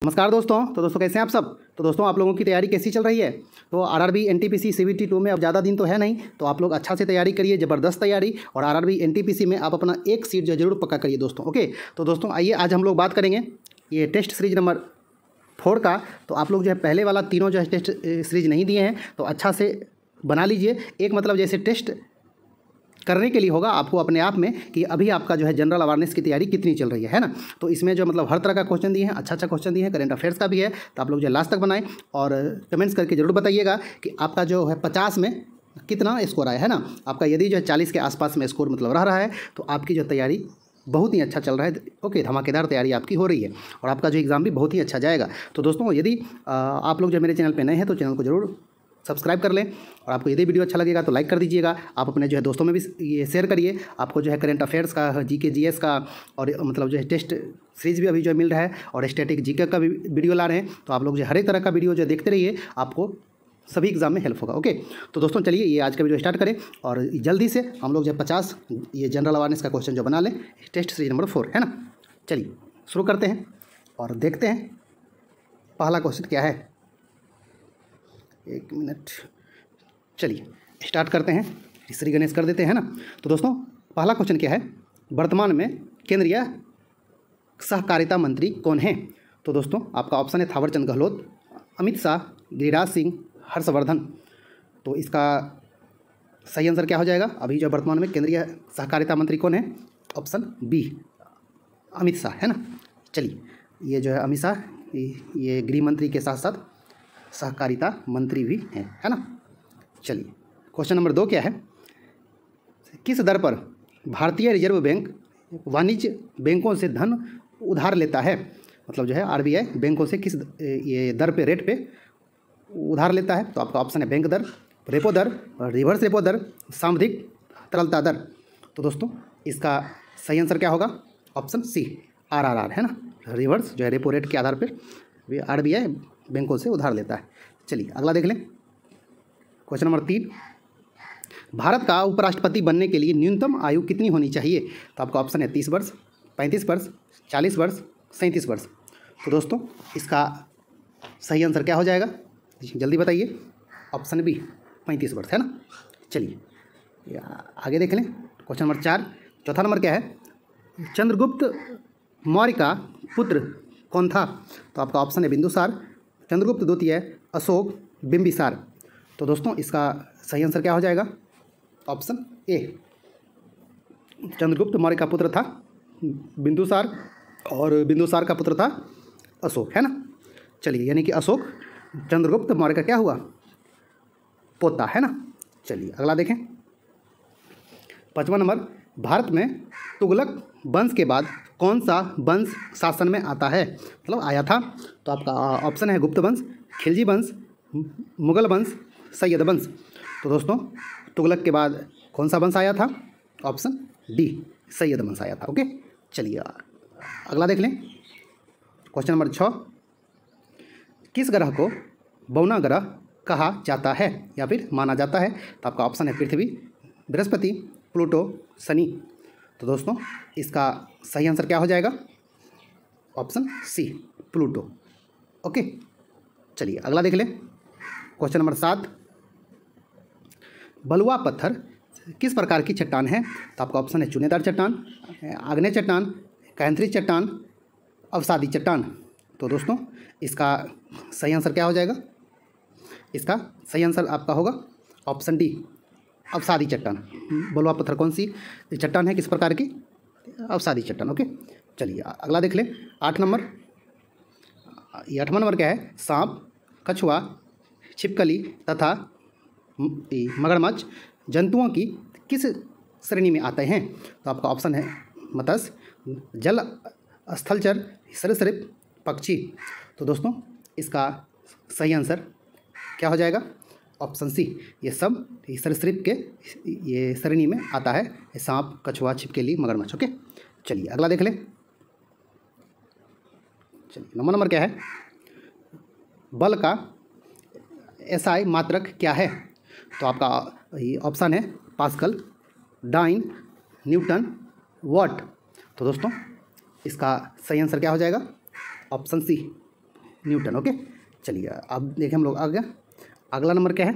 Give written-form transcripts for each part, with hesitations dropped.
नमस्कार दोस्तों। तो दोस्तों कैसे हैं आप सब। तो दोस्तों आप लोगों की तैयारी कैसी चल रही है। तो आरआरबी एनटीपीसी सीबीटी 2 में अब ज़्यादा दिन तो है नहीं, तो आप लोग अच्छा से तैयारी करिए, ज़बरदस्त तैयारी। और आरआरबी एनटीपीसी में आप अपना एक सीट जो जरूर पक्का करिए दोस्तों। ओके, तो दोस्तों आइए आज हम लोग बात करेंगे ये टेस्ट सीरीज नंबर 4 का। तो आप लोग जो है पहले वाला तीनों जो है टेस्ट सीरीज नहीं दिए हैं, तो अच्छा से बना लीजिए। एक मतलब जैसे टेस्ट करने के लिए होगा आपको अपने आप में कि अभी आपका जो है जनरल अवेयरनेस की तैयारी कितनी चल रही है ना। तो इसमें जो मतलब हर तरह का क्वेश्चन दिए हैं, अच्छा क्वेश्चन दिए हैं, करंट अफेयर्स का भी है। तो आप लोग जो लास्ट तक बनाएं और कमेंट्स करके जरूर बताइएगा कि आपका जो है 50 में कितना स्कोर आया है ना। आपका यदि जो है 40 के आसपास में स्कोर मतलब रह रहा है तो आपकी जो तैयारी बहुत ही अच्छा चल रहा है। ओके, धमाकेदार तैयारी आपकी हो रही है और आपका जो एग्ज़ाम भी बहुत ही अच्छा जाएगा। तो दोस्तों यदि आप लोग जो मेरे चैनल पर नए हैं तो चैनल को जरूर सब्सक्राइब कर लें और आपको यदि वीडियो अच्छा लगेगा तो लाइक कर दीजिएगा। आप अपने जो है दोस्तों में भी ये शेयर करिए। आपको जो है करंट अफेयर्स का, जीके जीएस का और मतलब जो है टेस्ट सीरीज भी अभी जो मिल रहा है और स्टैटिक जीके का भी वीडियो ला रहे हैं। तो आप लोग जो हर एक तरह का वीडियो जो देखते रहिए, आपको सभी एग्जाम में हेल्प होगा। ओके, तो दोस्तों चलिए ये आज का वीडियो स्टार्ट करें और जल्दी से हम लोग जो 50 ये जनरल अवेयरनेस का क्वेश्चन जो बना लें, टेस्ट सीरीज नंबर 4 है ना। चलिए शुरू करते हैं और देखते हैं पहला क्वेश्चन क्या है। एक मिनट, चलिए स्टार्ट करते हैं। श्री गणेश कर देते हैं ना। तो दोस्तों पहला क्वेश्चन क्या है, वर्तमान में केंद्रीय सहकारिता मंत्री कौन है। तो दोस्तों आपका ऑप्शन है थावरचंद गहलोत, अमित शाह, गिरिराज सिंह, हर्षवर्धन। तो इसका सही आंसर क्या हो जाएगा। अभी जो वर्तमान में केंद्रीय सहकारिता मंत्री कौन है, ऑप्शन बी अमित शाह है ना। चलिए ये जो है अमित शाह, ये गृह मंत्री के साथ साथ सहकारिता मंत्री भी हैं, है ना। चलिए क्वेश्चन नंबर 2 क्या है, किस दर पर भारतीय रिजर्व बैंक वाणिज्य बैंकों से धन उधार लेता है। मतलब जो है आरबीआई बैंकों से किस ये दर पे, रेट पे उधार लेता है। तो आपका ऑप्शन है बैंक दर, रेपो दर, रिवर्स रेपो दर, सामूहिक तरलता दर। तो दोस्तों इसका सही आंसर क्या होगा, ऑप्शन सी आरआरआर है ना। रिवर्स जो है रेपो रेट के आधार पर आरबीआई बैंकों से उधार लेता है। चलिए अगला देख लें। क्वेश्चन नंबर 3, भारत का उपराष्ट्रपति बनने के लिए न्यूनतम आयु कितनी होनी चाहिए। तो आपका ऑप्शन है 30 वर्ष, 35 वर्ष, 40 वर्ष, 37 वर्ष। तो दोस्तों इसका सही आंसर क्या हो जाएगा, जल्दी बताइए। ऑप्शन बी 35 वर्ष है ना। चलिए आगे देख लें। क्वेश्चन नंबर 4, चौथा नंबर क्या है, चंद्रगुप्त मौर्य का पुत्र कौन था। तो आपका ऑप्शन है बिंदुसार, चंद्रगुप्त द्वितीय, अशोक, बिंबिसार। तो दोस्तों इसका सही आंसर क्या हो जाएगा, ऑप्शन ए चंद्रगुप्त मौर्य का पुत्र था बिंदुसार और बिंदुसार का पुत्र था अशोक, है ना। चलिए यानी कि अशोक चंद्रगुप्त मौर्य का क्या हुआ, पोता, है ना। चलिए अगला देखें। 5वां नंबर, भारत में तुगलक वंश के बाद कौन सा वंश शासन में आता है, मतलब आया था। तो आपका ऑप्शन है गुप्त वंश, खिलजी वंश, मुगल वंश, सैयद वंश। तो दोस्तों तुगलक के बाद कौन सा वंश आया था, ऑप्शन डी सैयद वंश आया था। ओके चलिए अगला देख लें। क्वेश्चन नंबर 6, किस ग्रह को बौना ग्रह कहा जाता है या फिर माना जाता है। तो आपका ऑप्शन है पृथ्वी, बृहस्पति, प्लूटो, शनि। तो दोस्तों इसका सही आंसर क्या हो जाएगा, ऑप्शन सी प्लूटो। ओके चलिए अगला देख लें। क्वेश्चन नंबर 7, बलुआ पत्थर किस प्रकार की चट्टान है। तो आपका ऑप्शन है चूनेदार चट्टान, आग्नेय चट्टान, कैंथरी चट्टान, अवसादी चट्टान। तो दोस्तों इसका सही आंसर क्या हो जाएगा, इसका सही आंसर आपका होगा ऑप्शन डी अवसादी चट्टान। बलुआ पत्थर कौन सी चट्टान है, किस प्रकार की, अवसादी चट्टान। ओके चलिए अगला देख लें। 8 नंबर, ये 8वां नंबर क्या है, सांप, कछुआ, छिपकली तथा मगरमच्छ जंतुओं की किस श्रेणी में आते हैं। तो आपका ऑप्शन है मत्स्य, जल स्थलचर, सरीसृप, पक्षी। तो दोस्तों इसका सही आंसर क्या हो जाएगा, ऑप्शन सी ये सब सरीसृप के ये श्रेणी में आता है, सांप, कछुआ, छिपकली, मगरमच्छ। ओके चलिए अगला देख लें। चलिए 9वां नंबर क्या है, बल का एसआई मात्रक क्या है। तो आपका ऑप्शन है पास्कल, डाइन, न्यूटन, वॉट। तो दोस्तों इसका सही आंसर क्या हो जाएगा, ऑप्शन सी न्यूटन। ओके, चलिए अब देखें हम लोग आगे। अगला नंबर क्या है,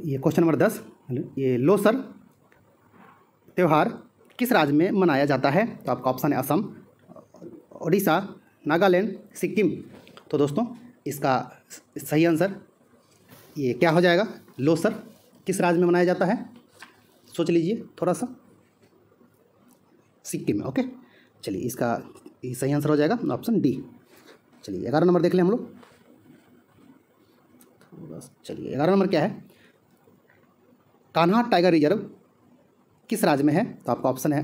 ये क्वेश्चन नंबर 10। ये लोसर त्यौहार किस राज्य में मनाया जाता है? तो आपका ऑप्शन है असम, उड़ीसा, नागालैंड, सिक्किम। तो दोस्तों इसका सही आंसर ये क्या हो जाएगा? लोसर किस राज्य में मनाया जाता है? सोच लीजिए थोड़ा सा। सिक्किम में। ओके, चलिए इसका सही आंसर हो जाएगा ऑप्शन डी। चलिए 11 नंबर देख लें हम लोग। चलिए 11 नंबर क्या है, कान्हा टाइगर रिजर्व किस राज्य में है? तो आपका ऑप्शन है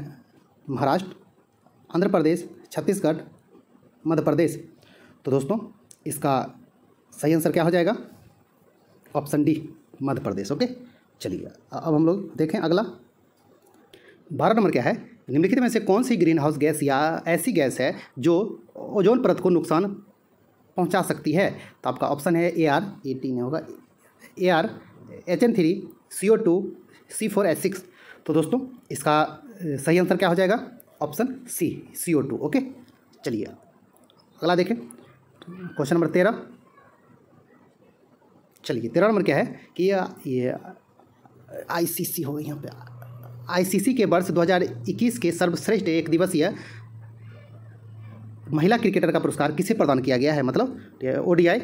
महाराष्ट्र, आंध्र प्रदेश, छत्तीसगढ़, मध्य प्रदेश। तो दोस्तों इसका सही आंसर क्या हो जाएगा? Option D, Madhya Pradesh. Okay, चलिए अब हम लोग देखें अगला। 12 नंबर क्या है, निम्नलिखित में से कौन सी ग्रीन हाउस गैस या ऐसी गैस है जो ओजोन परत को नुकसान पहुंचा सकती है? तो आपका ऑप्शन है AR 18 होगा, AR, HN3, CO2, C4H6। तो दोस्तों इसका सही आंसर क्या हो जाएगा? Option C, CO2। ओके, चलिए अगला देखें क्वेश्चन नंबर 13। चलिए 13 नंबर क्या है कि ये ICC हो गई यहाँ पे। ICC के वर्ष 2021 के सर्वश्रेष्ठ एक दिवसीय महिला क्रिकेटर का पुरस्कार किसे प्रदान किया गया है? मतलब ODI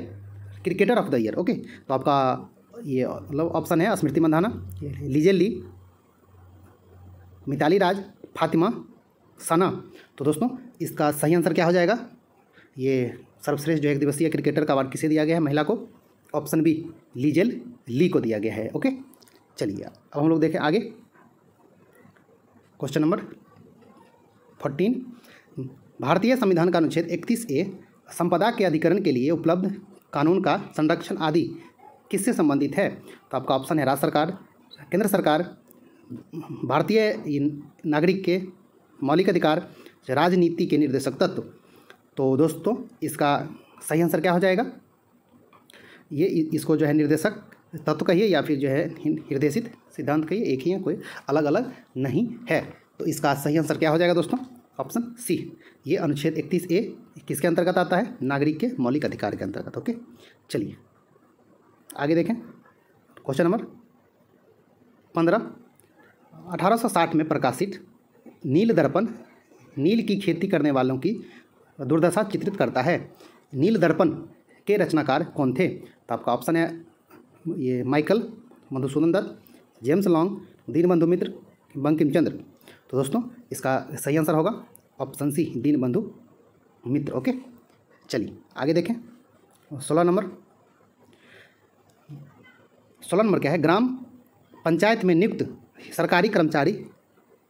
cricketer of the year. Okay, तो आपका ये मतलब ऑप्शन है स्मृति मंधाना, लीजेल ली, मिताली राज, फातिमा सना। तो दोस्तों इसका सही आंसर क्या हो जाएगा? ये सर्वश्रेष्ठ जो एक दिवसीय क्रिकेटर का अवार्ड किसे दिया गया है महिला को? ऑप्शन बी, लीजेल ली को दिया गया है। ओके, चलिए अब हम लोग देखें आगे क्वेश्चन नंबर 14। भारतीय संविधान का अनुच्छेद 31A संपदा के अधिकरण के लिए उपलब्ध कानून का संरक्षण आदि किससे संबंधित है? तो आपका ऑप्शन है राज्य सरकार, केंद्र सरकार, भारतीय नागरिक के मौलिक अधिकार, राजनीति के निर्देशक तत्व। तो दोस्तों इसका सही आंसर क्या हो जाएगा? ये इसको जो है निर्देशक तत्व कहिए या फिर जो है निर्देशित सिद्धांत कहिए, एक ही है, कोई अलग अलग नहीं है। तो इसका सही आंसर क्या हो जाएगा दोस्तों? ऑप्शन सी, ये अनुच्छेद 31A किसके अंतर्गत आता है? नागरिक के मौलिक अधिकार के अंतर्गत। ओके, चलिए आगे देखें क्वेश्चन नंबर 15। 1860 में प्रकाशित नील दर्पण नील की खेती करने वालों की दुर्दशा चित्रित करता है। नील दर्पण के रचनाकार कौन थे? तो आपका ऑप्शन है ये Michael Madhusudan Dutt, James Long, Dinabandhu Mitra, Bankim Chandra. तो दोस्तों इसका सही आंसर होगा option C, Dinabandhu Mitra. Okay, चलिए आगे देखें 16 नंबर। 16 नंबर क्या है, ग्राम पंचायत में नियुक्त सरकारी कर्मचारी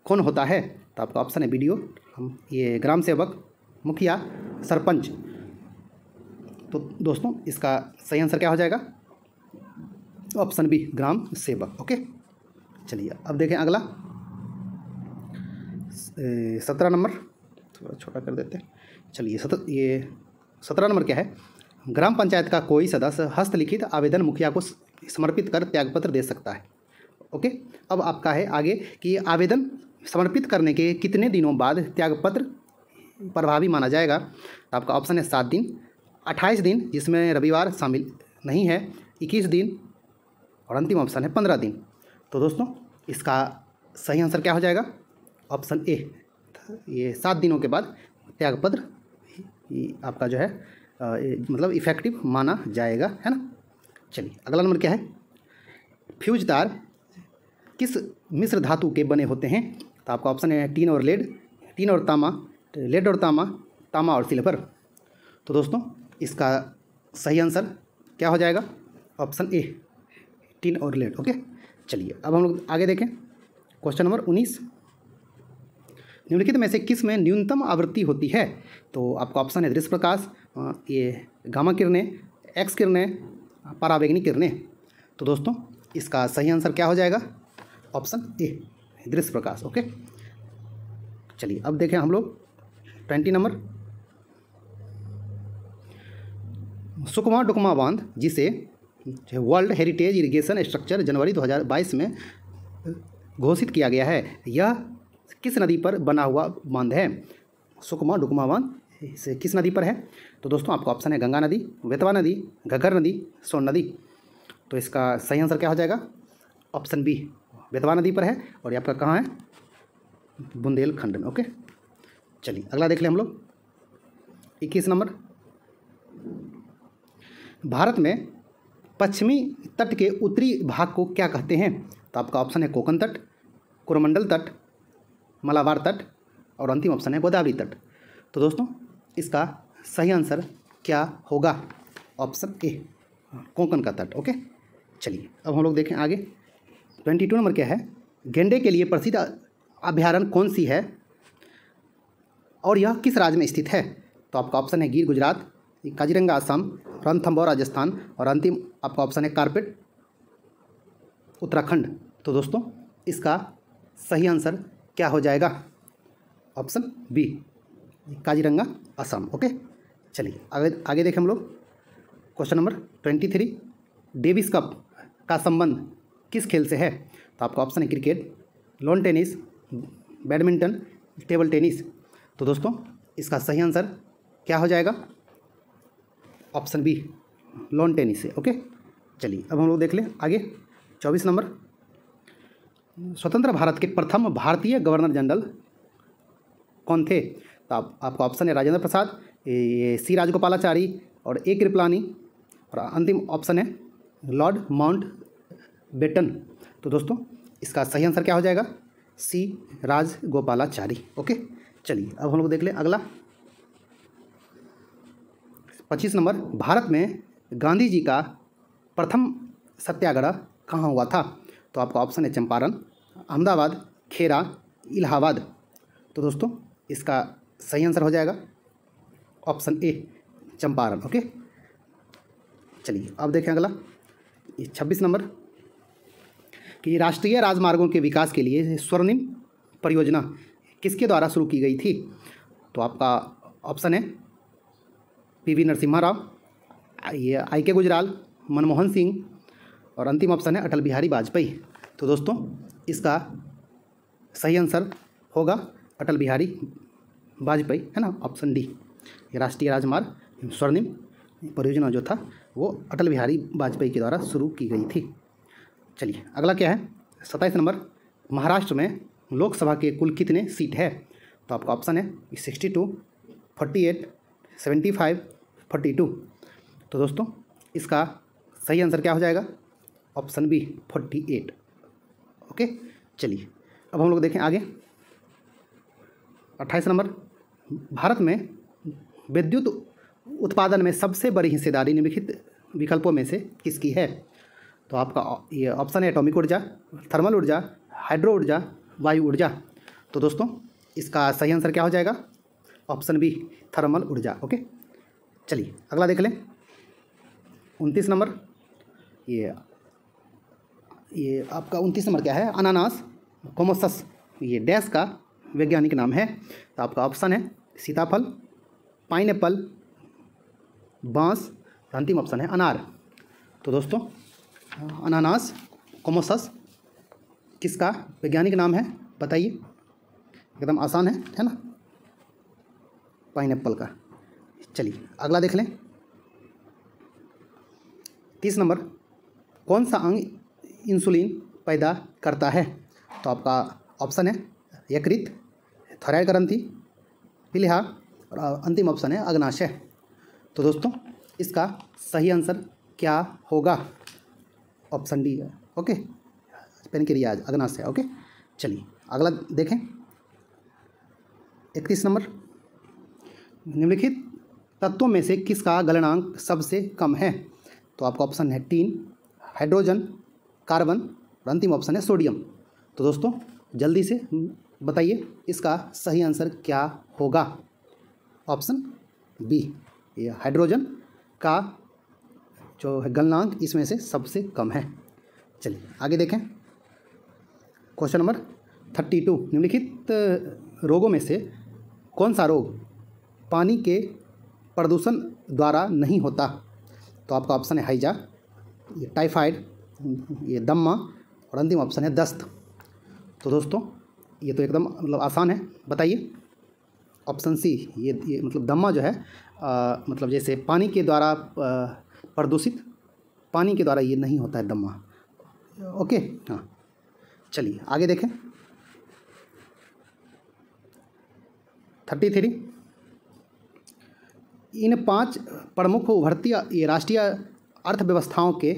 कौन होता है? तो आपका ऑप्शन है BDO, ये ग्राम सेवक, मुखिया, सरपंच। तो दोस्तों इसका सही आंसर क्या हो जाएगा? ऑप्शन बी, ग्राम सेवक। ओके, चलिए अब देखें अगला 17 नंबर, थोड़ा छोटा कर देते हैं। चलिए 17 नंबर क्या है, ग्राम पंचायत का कोई सदस्य हस्तलिखित आवेदन मुखिया को समर्पित कर त्यागपत्र दे सकता है। ओके, अब आपका है आगे कि आवेदन समर्पित करने के कितने दिनों बाद त्यागपत्र प्रभावी माना जाएगा? तो आपका ऑप्शन है 7 दिन, 28 दिन जिसमें रविवार शामिल नहीं है, 21 दिन और अंतिम ऑप्शन है 15 दिन। तो दोस्तों इसका सही आंसर क्या हो जाएगा? ऑप्शन ए, ये 7 दिनों के बाद त्यागपत्र आपका जो है मतलब इफेक्टिव माना जाएगा, है ना। चलिए अगला नंबर क्या है, फ्यूज तार किस मिश्र धातु के बने होते हैं? तो आपका ऑप्शन है टीन और लेड, टीन और तांबा, लेड और तांबा, तांबा और सिल्वर। तो दोस्तों इसका सही आंसर क्या हो जाएगा? ऑप्शन ए, टीन और लेड। ओके, चलिए अब हम लोग आगे देखें क्वेश्चन नंबर 19। निम्नलिखित में से किस में न्यूनतम आवृत्ति होती है? तो आपका ऑप्शन है दृश्य प्रकाश, ये गामा किरणें, एक्स किरणें, परावैंगनी किरणें। तो दोस्तों इसका सही आंसर क्या हो जाएगा? ऑप्शन ए, दृश्य प्रकाश। ओके, चलिए अब देखें हम लोग 20 नंबर, सुकमा डुकमा बांध जिसे वर्ल्ड हेरिटेज इरिगेशन स्ट्रक्चर जनवरी 2022 में घोषित किया गया है, यह किस नदी पर बना हुआ बांध है? सुकमा डुकमा बांध से किस नदी पर है? तो दोस्तों आपका ऑप्शन है गंगा नदी, बेतवा नदी, घग्गर नदी, सोन नदी। तो इसका सही आंसर क्या हो जाएगा? ऑप्शन बी, बेतवा नदी पर है। और ये आपका कहाँ है? बुंदेलखंड में। ओके, चलिए अगला देख लें हम लोग। 21 नंबर, भारत में पश्चिमी तट के उत्तरी भाग को क्या कहते हैं? तो आपका ऑप्शन है कोकण तट, कोरोमंडल तट, मलाबार तट और अंतिम ऑप्शन है गोदावरी तट। तो दोस्तों इसका सही आंसर क्या होगा? ऑप्शन ए, कोंकण का तट। ओके, चलिए अब हम लोग देखें आगे। 22 नंबर क्या है? गेंडे के लिए प्रसिद्ध अभयारण्य कौन सी है और यह किस राज्य में स्थित है? तो आपका ऑप्शन है गिर गुजरात, काजीरंगा असम, रणथंबोर राजस्थान और अंतिम आपका ऑप्शन है कारपेट उत्तराखंड। तो दोस्तों इसका सही आंसर क्या हो जाएगा? Option B, Kaziranga Assam. Okay, चलिए आगे आगे देखें हम लोग। क्वेश्चन नंबर 23, डेविस कप का संबंध किस खेल से है? तो आपका ऑप्शन है cricket, lawn tennis, badminton, table tennis. तो दोस्तों इसका सही आंसर क्या हो जाएगा? ऑप्शन बी, लॉन टेनिस से। ओके, चलिए अब हम लोग देख लें आगे। 24 नंबर, स्वतंत्र भारत के प्रथम भारतीय गवर्नर जनरल कौन थे? तो आपका ऑप्शन है राजेंद्र प्रसाद, ये सी राजगोपालाचारी और ए कृपलानी और अंतिम ऑप्शन है लॉर्ड माउंट बेटन। तो दोस्तों इसका सही आंसर क्या हो जाएगा? सी राजगोपालाचारी। ओके, चलिए अब हम लोग देख लें अगला। 25 नंबर, भारत में गांधी जी का प्रथम सत्याग्रह कहाँ हुआ था? तो आपका ऑप्शन है चंपारण, अहमदाबाद, खेरा, इलाहाबाद। तो दोस्तों इसका सही आंसर हो जाएगा ऑप्शन ए, चंपारण। ओके, चलिए अब देखें अगला। 26 नंबर, कि राष्ट्रीय राजमार्गों के विकास के लिए स्वर्णिम परियोजना किसके द्वारा शुरू की गई थी? तो आपका ऑप्शन है पीवी नरसिम्हा राव, ये आई के गुजराल, मनमोहन सिंह और अंतिम ऑप्शन है अटल बिहारी वाजपेयी। तो दोस्तों इसका सही आंसर होगा अटल बिहारी वाजपेयी, है ना, ऑप्शन डी। ये राष्ट्रीय राजमार्ग स्वर्णिम परियोजना जो था वो अटल बिहारी वाजपेयी के द्वारा शुरू की गई थी। चलिए अगला क्या है? 27 नंबर, महाराष्ट्र में लोकसभा के कुल कितने सीट है? तो आपका ऑप्शन है 62, 48, 75, 42। तो दोस्तों इसका सही आंसर क्या हो जाएगा? Option B, 48। ओके, चलिए अब हम लोग देखें आगे। 28 नंबर, भारत में विद्युत उत्पादन में सबसे बड़ी हिस्सेदारी निम्नलिखित विकल्पों में से किसकी है? तो आपका ये ऑप्शन है एटॉमिक ऊर्जा, थर्मल ऊर्जा, हाइड्रो ऊर्जा, वायु ऊर्जा। तो दोस्तों इसका सही आंसर क्या हो जाएगा? ऑप्शन बी, थर्मल ऊर्जा। ओके, चलिए अगला देख लें। 29 नंबर, ये आपका 29 नंबर क्या है? अनानास कोमोसस, ये डैश का वैज्ञानिक नाम है। तो आपका ऑप्शन है सीताफल, पाइनएप्पल, बांस, अंतिम ऑप्शन है अनार। तो दोस्तों अनानास कोमोसस किसका वैज्ञानिक नाम है बताइए? एकदम आसान है ना, पाइनएप्पल का। चलिए अगला देख लें। 30 नंबर, कौन सा अंग इंसुलिन पैदा करता है? तो आपका ऑप्शन है यकृत, थायराइड ग्रंथि, प्लीहा और अंतिम ऑप्शन है अग्नाशय। तो दोस्तों इसका सही आंसर क्या होगा? ऑप्शन डी है। ओके, पेनक्रियाज, अग्नाशय। ओके, चलिए अगला देखें। 31 नंबर, निम्नलिखित तत्वों में से किसका गलनांक सबसे कम है? तो आपका ऑप्शन है टीन, हाइड्रोजन, कार्बन और अंतिम ऑप्शन है सोडियम। तो दोस्तों जल्दी से बताइए इसका सही आंसर क्या होगा? ऑप्शन बी, ये हाइड्रोजन का जो है गलनांक इसमें से सबसे कम है। चलिए आगे देखें। क्वेश्चन नंबर 32, निम्नलिखित रोगों में से कौन सा रोग पानी के प्रदूषण द्वारा नहीं होता? तो आपका ऑप्शन है हैजा, ये टाइफाइड, ये दम्मा और अंतिम ऑप्शन है दस्त। तो दोस्तों ये तो एकदम मतलब आसान है, बताइए ऑप्शन सी, ये मतलब दमा जो है मतलब जैसे पानी के द्वारा प्रदूषित, पानी के द्वारा ये नहीं होता है दमा। ओके, हाँ चलिए आगे देखें। 33, इन 5 प्रमुख उभरती ये राष्ट्रीय अर्थव्यवस्थाओं के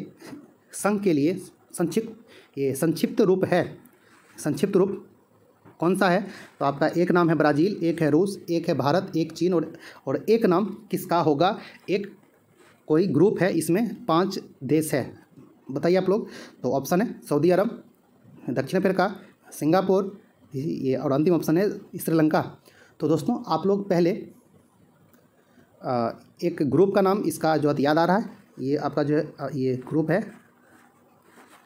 संघ के लिए संक्षिप्त रूप है, संक्षिप्त रूप कौन सा है? तो आपका एक नाम है ब्राज़ील, एक है रूस, एक है भारत, एक चीन और एक नाम किसका होगा? एक कोई ग्रुप है, इसमें 5 देश है, बताइए आप लोग। तो ऑप्शन है सऊदी अरब, दक्षिण अफ्रीका, सिंगापुर, ये और अंतिम ऑप्शन है श्रीलंका। तो दोस्तों आप लोग पहले एक ग्रुप का नाम इसका जो याद आ रहा है, ये आपका जो है ये ग्रुप है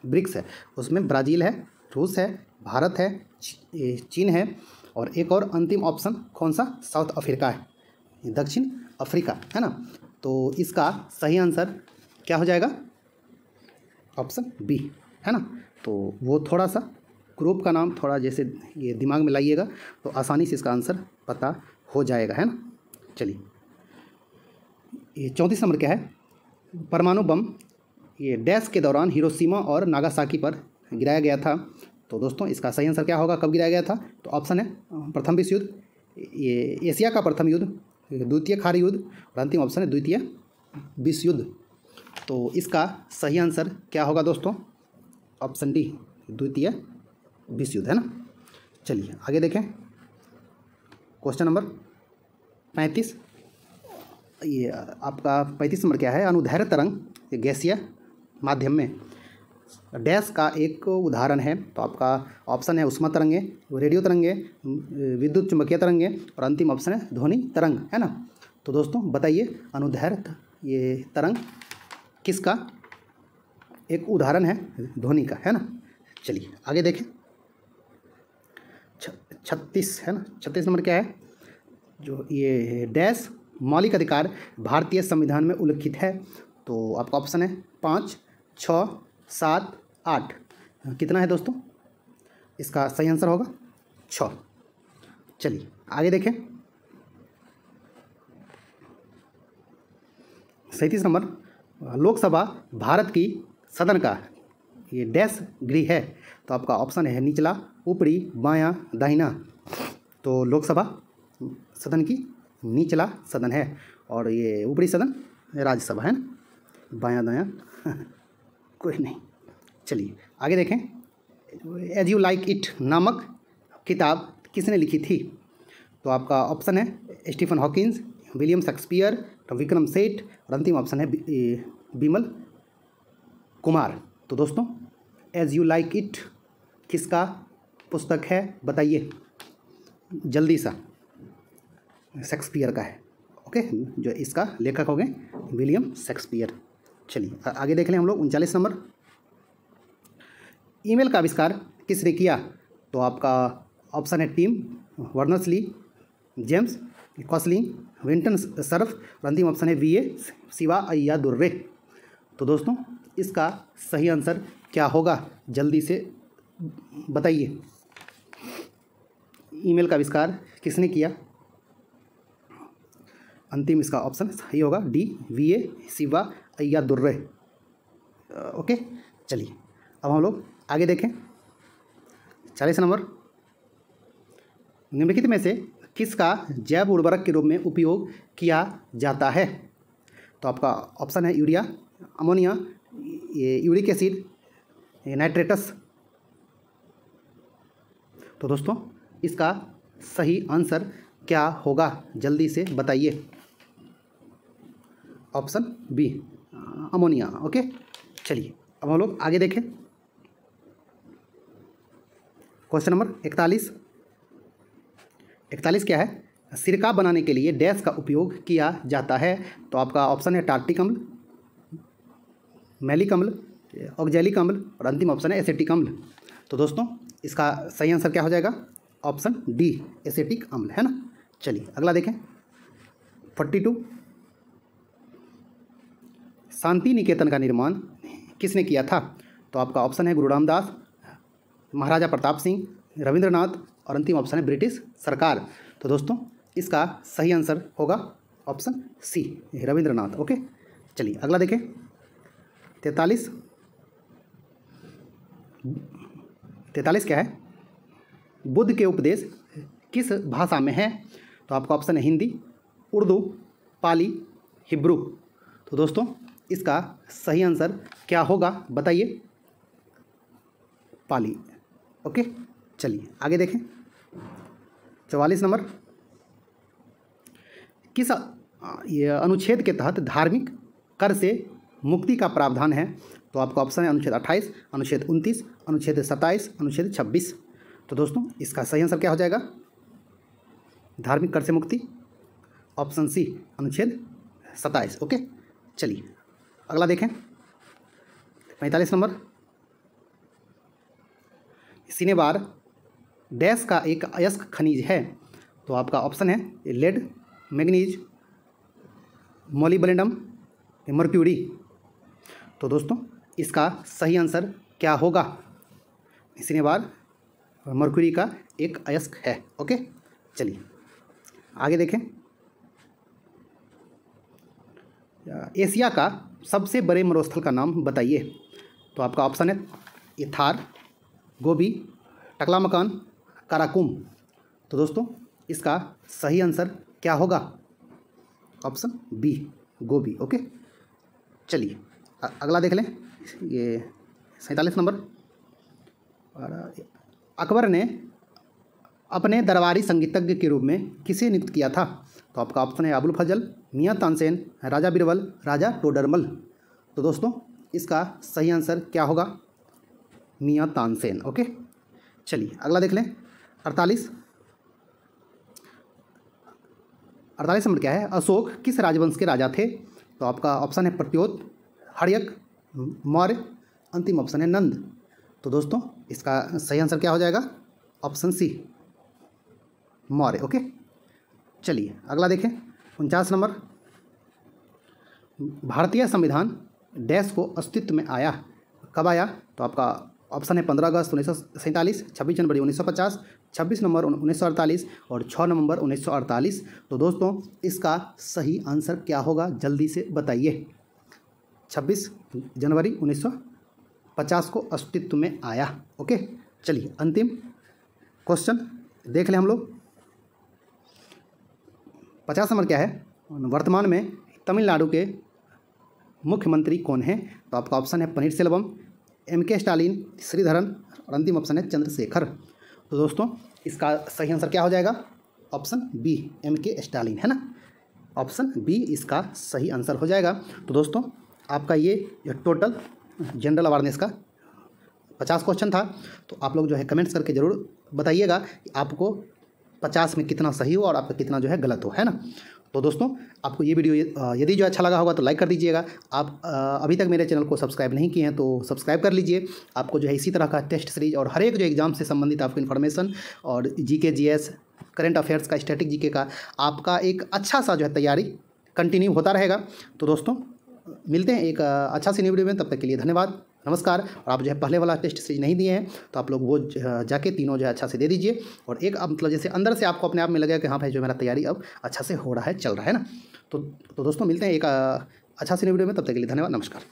ब्रिक्स है, उसमें ब्राज़ील है, रूस है, भारत है, चीन है और एक और अंतिम ऑप्शन कौन सा? साउथ अफ्रीका है, दक्षिण अफ्रीका है ना। तो इसका सही आंसर क्या हो जाएगा? ऑप्शन बी है ना। तो वो थोड़ा सा ग्रुप का नाम थोड़ा जैसे ये दिमाग में लाइएगा तो आसानी से इसका आंसर पता हो जाएगा, है ना। चलिए ये 34 नंबर क्या है? परमाणु बम ये डैश के दौरान हिरोशिमा और नागासाकी पर गिराया गया था। तो दोस्तों इसका सही आंसर क्या होगा? कब गिराया गया था? तो ऑप्शन है प्रथम विश्व युद्ध, ये एशिया का प्रथम युद्ध, द्वितीय खाड़ी युद्ध और अंतिम ऑप्शन है द्वितीय विश्व युद्ध। तो इसका सही आंसर क्या होगा दोस्तों? ऑप्शन डी, द्वितीय विश्व युद्ध, है ना। चलिए आगे देखें। क्वेश्चन नंबर 35, ये आपका 35 नंबर क्या है? अनुदैर्घ्य तरंग गैसीय माध्यम में डैश का एक उदाहरण है। तो आपका ऑप्शन है उष्मा तरंगे, रेडियो तरंगे, विद्युत चुंबकीय तरंगे और अंतिम ऑप्शन है ध्वनि तरंग, है ना। तो दोस्तों बताइए अनुदैर्घ्य ये तरंग किसका एक उदाहरण है? ध्वनि का, है ना। चलिए आगे देखें। 36 है ना, 36 नंबर क्या है? जो ये डैश मौलिक अधिकार भारतीय संविधान में उल्लिखित है। तो आपका ऑप्शन है 5, 6, 7, 8। कितना है दोस्तों? इसका सही आंसर होगा 6। चलिए आगे देखें। 37 नंबर, लोकसभा भारत की सदन का ये डैश गृह है। तो आपका ऑप्शन है निचला, ऊपरी, बायां, दाहिना। तो लोकसभा सदन की निचला सदन है और ये ऊपरी सदन राज्यसभा है ना, बायां दायां कोई नहीं। चलिए आगे देखें। एज यू लाइक इट नामक किताब किसने लिखी थी? तो आपका ऑप्शन है Stephen Hawkins, William Shakespeare, Vikram Seth और अंतिम ऑप्शन है बिमल कुमार। तो दोस्तों एज यू लाइक इट किसका पुस्तक है बताइए जल्दी सा? शेक्सपियर का है। ओके, जो इसका लेखक हो गए विलियम शेक्सपियर। चलिए आगे देख लें हम लोग। 39 नंबर, ईमेल का आविष्कार किसने किया? तो आपका ऑप्शन है Tim Berners Lee, James Quilling, Vinton Cerf और अंतिम ऑप्शन है वी.ए. शिवा अय्यादुर्रे। तो दोस्तों इसका सही आंसर क्या होगा? जल्दी से बताइए। ईमेल का आविष्कार किसने किया? अंतिम इसका ऑप्शन सही होगा डी, वी.ए. शिवा अय्यादुर्रे। ओके, चलिए अब हम लोग आगे देखें। 40 नंबर, निम्नलिखित में से किसका जैव उर्वरक के रूप में उपयोग किया जाता है? तो आपका ऑप्शन है यूरिया, अमोनिया, ये यूरिक एसिड, नाइट्रेटस। तो दोस्तों इसका सही आंसर क्या होगा? जल्दी से बताइए। Option B, ammonia. ओके, चलिए अब हम लोग आगे देखें। क्वेश्चन नंबर 41 क्या है? सिरका बनाने के लिए डैश का उपयोग किया जाता है। तो आपका ऑप्शन है टार्टिक अम्ल, मैलिक अम्ल, ऑक्जेलिक अम्ल और अंतिम ऑप्शन है एसेटिक अम्ल। तो दोस्तों इसका सही आंसर क्या हो जाएगा? ऑप्शन डी, एसेटिक अम्ल, है ना। चलिए अगला देखें। 42, शांति निकेतन का निर्माण किसने किया था? तो आपका ऑप्शन है गुरु रामदास, महाराजा प्रताप सिंह, रविंद्रनाथ और अंतिम ऑप्शन है ब्रिटिश सरकार। तो दोस्तों इसका सही आंसर होगा ऑप्शन सी, रविंद्रनाथ। ओके, चलिए अगला देखें। 43 क्या है? बुद्ध के उपदेश किस भाषा में है? तो आपका ऑप्शन है हिंदी, उर्दू, पाली, हिब्रू। तो दोस्तों इसका सही आंसर क्या होगा बताइए? पाली। ओके, चलिए आगे देखें। 44 नंबर, किस ये अनुच्छेद के तहत धार्मिक कर से मुक्ति का प्रावधान है? तो आपका ऑप्शन है अनुच्छेद 28, अनुच्छेद 29, अनुच्छेद 27, अनुच्छेद 26। तो दोस्तों इसका सही आंसर क्या हो जाएगा? धार्मिक कर से मुक्ति, ऑप्शन सी, अनुच्छेद 27। ओके, चलिए अगला देखें। 45 नंबर, सिनेबार डैश का एक अयस्क खनिज है? तो आपका ऑप्शन है लेड, मैग्नीज, मोलिब्डेनम, मर्क्यूरी। तो दोस्तों इसका सही आंसर क्या होगा? सिनेबार मर्क्यूरी का एक अयस्क है। ओके, चलिए आगे देखें। एशिया का सबसे बड़े मरुस्थल का नाम बताइए? तो आपका ऑप्शन है ये थार, गोबी, टकलामकान, काराकुम। तो दोस्तों इसका सही आंसर क्या होगा? ऑप्शन बी, गोबी। ओके, चलिए अगला देख लें। ये 47 नंबर, अकबर ने अपने दरबारी संगीतज्ञ के रूप में किसे नियुक्त किया था? तो आपका ऑप्शन है अबुल फजल, मियाँ तानसेन, राजा बीरबल, राजा टोडरमल। तो दोस्तों इसका सही आंसर क्या होगा? मियाँ तानसेन। ओके, चलिए अगला देख लें। 48 नंबर क्या है? अशोक किस राजवंश के राजा थे? तो आपका ऑप्शन है प्रत्योत, हर्यक, मौर्य, अंतिम ऑप्शन है नंद। तो दोस्तों इसका सही आंसर क्या हो जाएगा? Option C, Maurya. ओके, चलिए अगला देखें। 49 नंबर, भारतीय संविधान डैश को अस्तित्व में आया, कब आया? तो आपका ऑप्शन है 15 अगस्त 1947, 26 जनवरी 1950, 26 नवंबर 1948 और 6 नवंबर 1948। तो दोस्तों इसका सही आंसर क्या होगा? जल्दी से बताइए। 26 जनवरी 1950 को अस्तित्व में आया। ओके, चलिए अंतिम क्वेश्चन देख लें हम लोग। 50 नंबर क्या है? वर्तमान में तमिलनाडु के मुख्यमंत्री कौन हैं? तो आपका ऑप्शन है पनीर सेल्वम, MK स्टालिन, श्रीधरन और अंतिम ऑप्शन है चंद्रशेखर। तो दोस्तों इसका सही आंसर क्या हो जाएगा? ऑप्शन बी, MK स्टालिन, है ना? ऑप्शन बी इसका सही आंसर हो जाएगा। तो दोस्तों आपका ये टोटल जनरल अवेयरनेस का 50 क्वेश्चन था। तो आप लोग जो है कमेंट्स करके ज़रूर बताइएगा कि आपको 50 में कितना सही हो और आपका कितना जो है गलत हो, है ना? तो दोस्तों आपको ये वीडियो यदि जो अच्छा लगा होगा तो लाइक कर दीजिएगा। आप अभी तक मेरे चैनल को सब्सक्राइब नहीं किए हैं तो सब्सक्राइब कर लीजिए। आपको जो है इसी तरह का टेस्ट सीरीज और हर एक जो एग्जाम से संबंधित आपको इन्फॉर्मेशन और GK GS करंट अफेयर्स का, स्टैटिक GK का आपका एक अच्छा सा जो है तैयारी कंटिन्यू होता रहेगा। तो दोस्तों मिलते हैं एक अच्छा सी न्यू वीडियो में, तब तक के लिए धन्यवाद, नमस्कार। और आप जो है पहले वाला टेस्ट सीरीज नहीं दिए हैं तो आप लोग वो जाके तीनों जो है अच्छा से दे दीजिए। और एक मतलब जैसे अंदर से आपको अपने आप में लगेगा कि हाँ भाई जो मेरा तैयारी अब अच्छा से हो रहा है, चल रहा है ना। तो दोस्तों मिलते हैं एक अच्छा सी न्यू वीडियो में, तब तक के लिए धन्यवाद, नमस्कार।